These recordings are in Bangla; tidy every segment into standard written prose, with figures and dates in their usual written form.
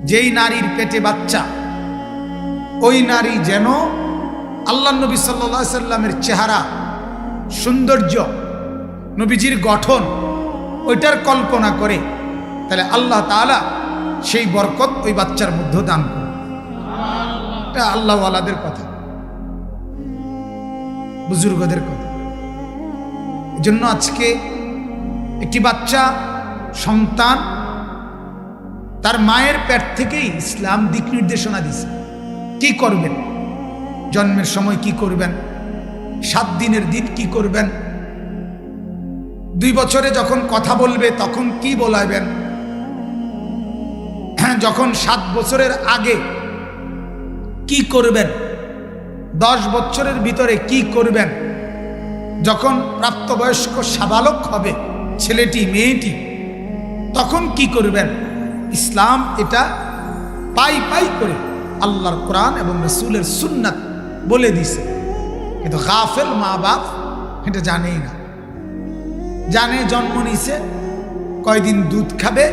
যেই নারীর পেটে বাচ্চা, ওই নারী যেন আল্লাহ নবী সাল্লাল্লাহু আলাইহি সাল্লামের চেহারা, সৌন্দর্য, নবীজির গঠন ওইটার কল্পনা করে, তাহলে আল্লাহ তাআলা সেই বরকত ওই বাচ্চার মধ্যে দান করে। এটা আল্লাহওয়ালাদের কথা, বুজুর্গদের কথা। এজন্য আজকে একটি বাচ্চা সন্তান তার মায়ের পেট থেকেই ইসলাম দিক নির্দেশনা দিছে। কি করবেন, জন্মের সময় কি করবেন, 7 দিনের দিন কি করবেন, 2 বছরে যখন কথা বলবে তখন কি বলাইবেন, যখন 7 বছরের আগে কি করবেন, 10 বছরের ভিতরে কি করবেন, যখন প্রাপ্তবয়স্ক সাবালক হবে ছেলেটি মেয়েটি তখন কি করবেন। ইসলাম এটা পাই পাই করে আল্লাহর কোরআন এবং রাসূলের সুন্নাত বলে দিছে, কিন্তু গাফেল মা বাপ এটা জানেই না। জানে জন্ম নিছে, কয়দিন দুধ খাবে,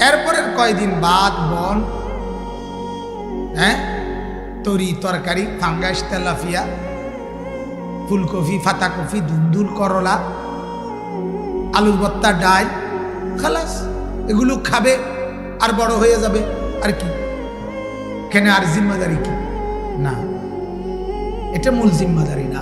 এরপরের কয়দিন ভাত বন, তরি তরকারি, ফাঙ্গাস, তেলাপিয়া, ফুলকপি, ফাতাকপি, দুন্দুল, করলা, আলুর ভর্তা, ডাল, খালাস, এগুলো খাবে আর বড় হয়ে যাবে। আর কি কেন, আর জিম্মাদারি কি? না, এটা মূল জিম্মাদারি না।